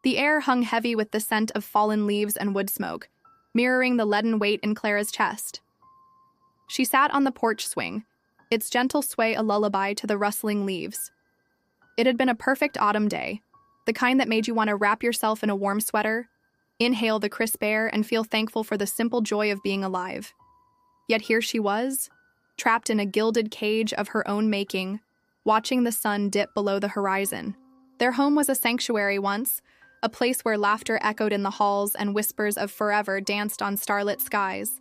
The air hung heavy with the scent of fallen leaves and wood smoke, mirroring the leaden weight in Clara's chest. She sat on the porch swing, its gentle sway a lullaby to the rustling leaves. It had been a perfect autumn day, the kind that made you want to wrap yourself in a warm sweater, inhale the crisp air, and feel thankful for the simple joy of being alive. Yet here she was, trapped in a gilded cage of her own making, watching the sun dip below the horizon. Their home was a sanctuary once, a place where laughter echoed in the halls and whispers of forever danced on starlit skies.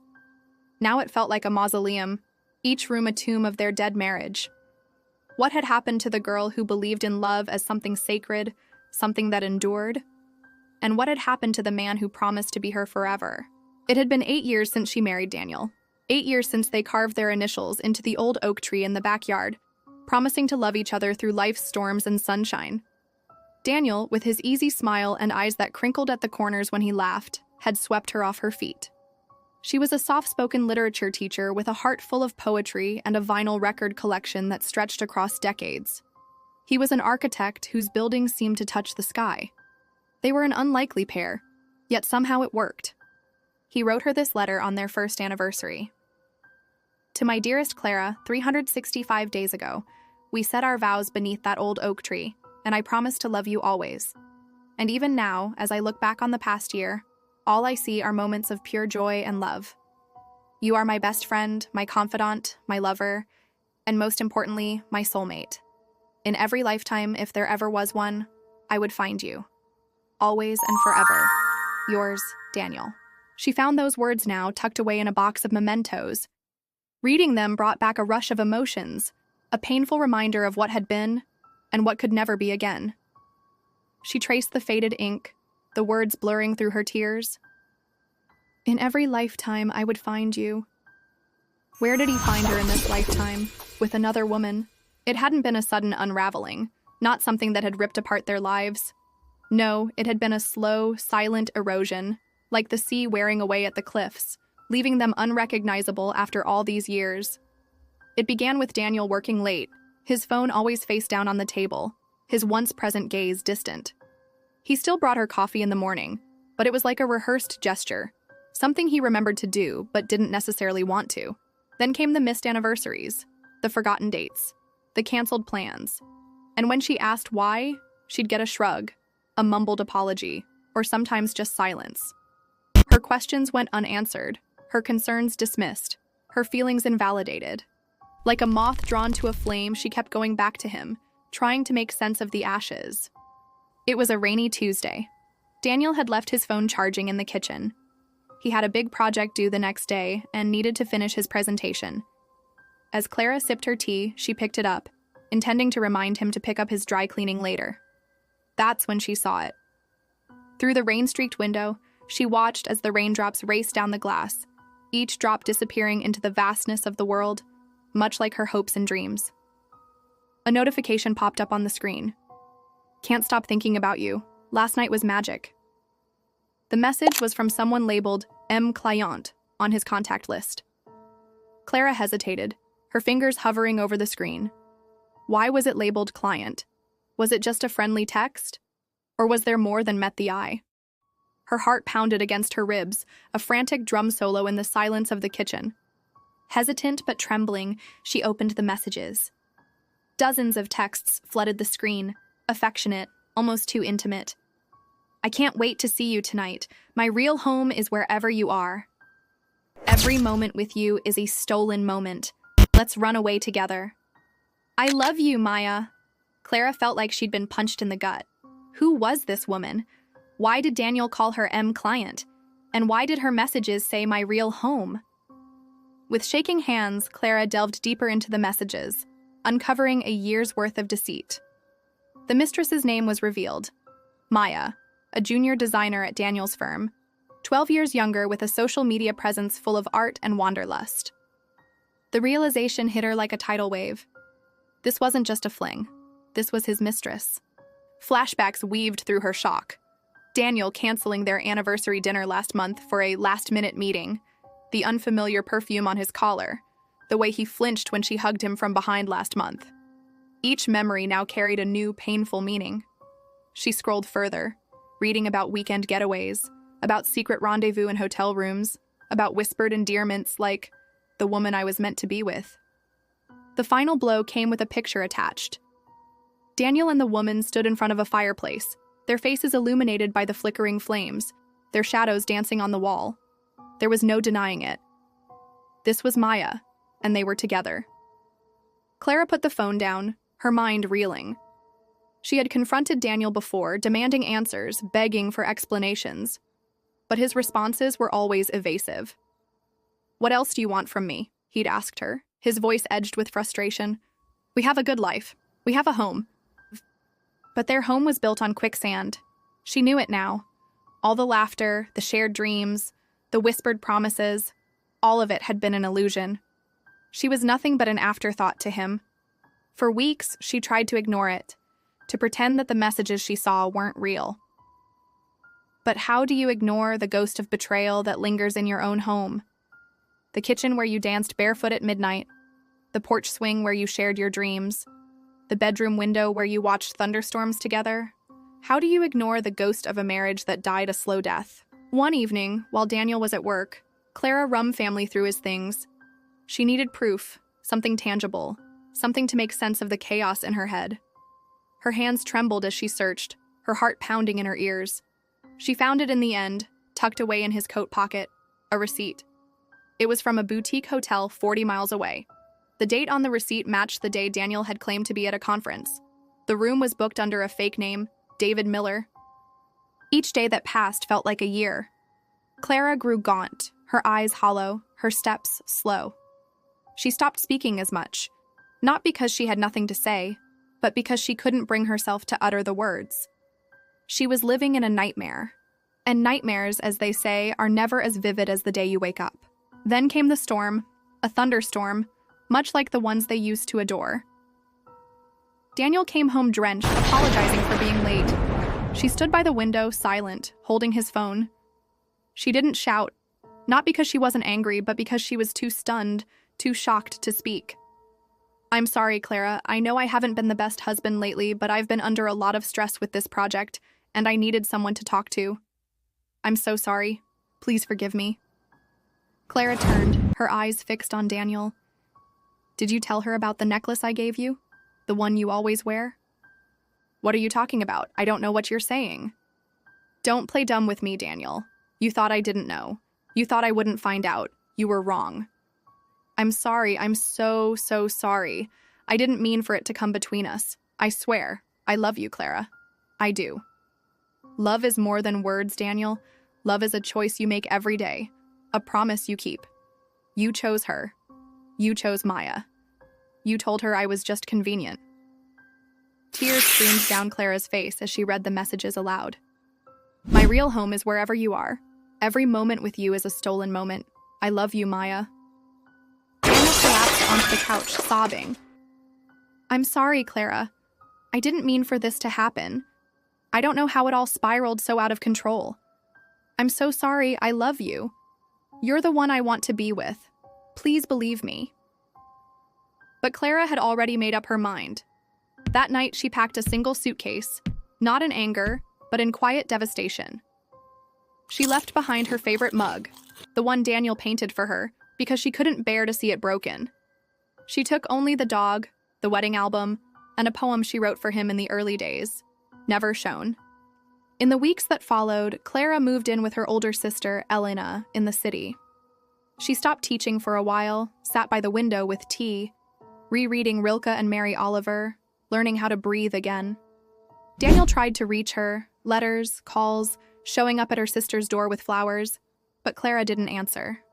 Now it felt like a mausoleum, each room a tomb of their dead marriage. What had happened to the girl who believed in love as something sacred, something that endured? And what had happened to the man who promised to be her forever? It had been 8 years since she married Daniel. 8 years since they carved their initials into the old oak tree in the backyard, promising to love each other through life's storms and sunshine. Daniel, with his easy smile and eyes that crinkled at the corners when he laughed, had swept her off her feet. She was a soft-spoken literature teacher with a heart full of poetry and a vinyl record collection that stretched across decades. He was an architect whose buildings seemed to touch the sky. They were an unlikely pair, yet somehow it worked. He wrote her this letter on their first anniversary. To my dearest Clara, 365 days ago, we set our vows beneath that old oak tree, and I promise to love you always. And even now, as I look back on the past year, all I see are moments of pure joy and love. You are my best friend, my confidant, my lover, and most importantly, my soulmate. In every lifetime, if there ever was one, I would find you. Always and forever. Yours, Daniel. She found those words now tucked away in a box of mementos. Reading them brought back a rush of emotions, a painful reminder of what had been and what could never be again. She traced the faded ink, the words blurring through her tears. In every lifetime, I would find you. Where did he find her in this lifetime? With another woman? It hadn't been a sudden unraveling, not something that had ripped apart their lives. No, it had been a slow, silent erosion, like the sea wearing away at the cliffs, leaving them unrecognizable after all these years. It began with Daniel working late, his phone always face down on the table, his once-present gaze distant. He still brought her coffee in the morning, but it was like a rehearsed gesture, something he remembered to do but didn't necessarily want to. Then came the missed anniversaries, the forgotten dates, the canceled plans. And when she asked why, she'd get a shrug, a mumbled apology, or sometimes just silence. Her questions went unanswered, her concerns dismissed, her feelings invalidated. Like a moth drawn to a flame, she kept going back to him, trying to make sense of the ashes. It was a rainy Tuesday. Daniel had left his phone charging in the kitchen. He had a big project due the next day and needed to finish his presentation. As Clara sipped her tea, she picked it up, intending to remind him to pick up his dry cleaning later. That's when she saw it. Through the rain-streaked window, she watched as the raindrops raced down the glass, each drop disappearing into the vastness of the world, much like her hopes and dreams. A notification popped up on the screen. Can't stop thinking about you. Last night was magic. The message was from someone labeled M. Client on his contact list. Clara hesitated, her fingers hovering over the screen. Why was it labeled client? Was it just a friendly text? Or was there more than met the eye? Her heart pounded against her ribs, a frantic drum solo in the silence of the kitchen. Hesitant but trembling, she opened the messages. Dozens of texts flooded the screen, affectionate, almost too intimate. I can't wait to see you tonight. My real home is wherever you are. Every moment with you is a stolen moment. Let's run away together. I love you, Maya. Clara felt like she'd been punched in the gut. Who was this woman? Why did Daniel call her M. Client? And why did her messages say my real home? With shaking hands, Clara delved deeper into the messages, uncovering a year's worth of deceit. The mistress's name was revealed. Maya, a junior designer at Daniel's firm, 12 years younger with a social media presence full of art and wanderlust. The realization hit her like a tidal wave. This wasn't just a fling. This was his mistress. Flashbacks weaved through her shock. Daniel canceling their anniversary dinner last month for a last-minute meeting, the unfamiliar perfume on his collar, the way he flinched when she hugged him from behind last month. Each memory now carried a new, painful meaning. She scrolled further, reading about weekend getaways, about secret rendezvous in hotel rooms, about whispered endearments like the woman I was meant to be with. The final blow came with a picture attached. Daniel and the woman stood in front of a fireplace, their faces illuminated by the flickering flames, their shadows dancing on the wall. There was no denying it. This was Maya, and they were together. Clara put the phone down, her mind reeling. She had confronted Daniel before, demanding answers, begging for explanations. But his responses were always evasive. "What else do you want from me?" he'd asked her, his voice edged with frustration. "We have a good life. We have a home." But their home was built on quicksand. She knew it now. All the laughter, the shared dreams, the whispered promises, all of it had been an illusion. She was nothing but an afterthought to him. For weeks, she tried to ignore it, to pretend that the messages she saw weren't real. But how do you ignore the ghost of betrayal that lingers in your own home? The kitchen where you danced barefoot at midnight, the porch swing where you shared your dreams, the bedroom window where you watched thunderstorms together? How do you ignore the ghost of a marriage that died a slow death? One evening, while Daniel was at work, Clara rummed family through his things. She needed proof, something tangible, something to make sense of the chaos in her head. Her hands trembled as she searched, her heart pounding in her ears. She found it in the end, tucked away in his coat pocket, a receipt. It was from a boutique hotel 40 miles away. The date on the receipt matched the day Daniel had claimed to be at a conference. The room was booked under a fake name, David Miller. Each day that passed felt like a year. Clara grew gaunt, her eyes hollow, her steps slow. She stopped speaking as much, not because she had nothing to say, but because she couldn't bring herself to utter the words. She was living in a nightmare. And nightmares, as they say, are never as vivid as the day you wake up. Then came the storm, a thunderstorm, much like the ones they used to adore. Daniel came home drenched, apologizing for being late. She stood by the window, silent, holding his phone. She didn't shout, not because she wasn't angry, but because she was too stunned, too shocked to speak. "I'm sorry, Clara. I know I haven't been the best husband lately, but I've been under a lot of stress with this project, and I needed someone to talk to. I'm so sorry. Please forgive me." Clara turned, her eyes fixed on Daniel. "Did you tell her about the necklace I gave you? The one you always wear?" "What are you talking about? I don't know what you're saying." "Don't play dumb with me, Daniel. You thought I didn't know. You thought I wouldn't find out. You were wrong." "I'm sorry. I'm so sorry. I didn't mean for it to come between us. I swear. I love you, Clara. I do." Love is more than words, Daniel. Love is a choice you make every day, a promise you keep. You chose her. You chose Maya. You told her I was just convenient. Tears streamed down Clara's face as she read the messages aloud. "My real home is wherever you are. Every moment with you is a stolen moment. I love you, Maya." Daniel collapsed onto the couch, sobbing. "I'm sorry, Clara. I didn't mean for this to happen. I don't know how it all spiraled so out of control. I'm so sorry. I love you. You're the one I want to be with. Please believe me." But Clara had already made up her mind. That night, she packed a single suitcase, not in anger, but in quiet devastation. She left behind her favorite mug, the one Daniel painted for her, because she couldn't bear to see it broken. She took only the dog, the wedding album, and a poem she wrote for him in the early days, never shown. In the weeks that followed, Clara moved in with her older sister, Elena, in the city. She stopped teaching for a while, sat by the window with tea, rereading Rilke and Mary Oliver, learning how to breathe again. Daniel tried to reach her, letters, calls, showing up at her sister's door with flowers, but Clara didn't answer.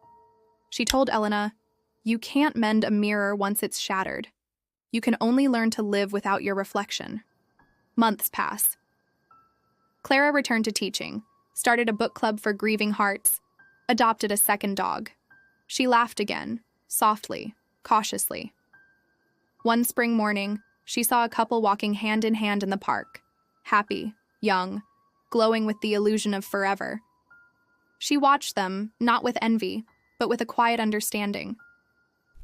She told Elena, "You can't mend a mirror once it's shattered. You can only learn to live without your reflection." Months pass. Clara returned to teaching, started a book club for grieving hearts, adopted a second dog. She laughed again, softly, cautiously. One spring morning, she saw a couple walking hand in hand in the park, happy, young, glowing with the illusion of forever. She watched them, not with envy, but with a quiet understanding.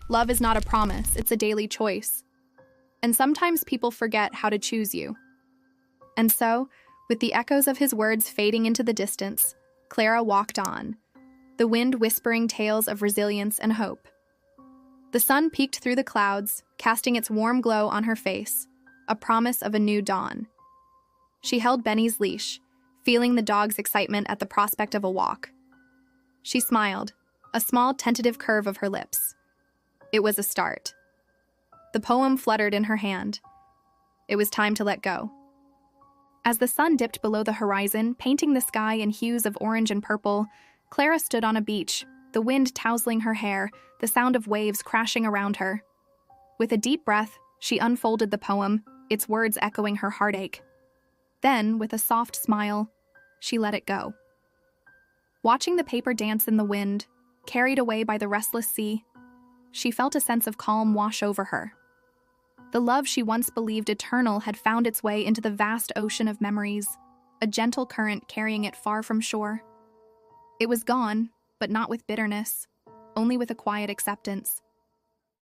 Love is not a promise, it's a daily choice. And sometimes people forget how to choose you. And so, With the echoes of his words fading into the distance, Clara walked on, the wind whispering tales of resilience and hope. The sun peeked through the clouds, casting its warm glow on her face, a promise of a new dawn. She held Benny's leash, feeling the dog's excitement at the prospect of a walk. She smiled, a small tentative curve of her lips. It was a start. The poem fluttered in her hand. It was time to let go. As the sun dipped below the horizon, painting the sky in hues of orange and purple, Clara stood on a beach, the wind tousling her hair, the sound of waves crashing around her. With a deep breath, she unfolded the poem, its words echoing her heartache. Then, with a soft smile, she let it go. Watching the paper dance in the wind, carried away by the restless sea, she felt a sense of calm wash over her. The love she once believed eternal had found its way into the vast ocean of memories, a gentle current carrying it far from shore. It was gone, but not with bitterness, only with a quiet acceptance.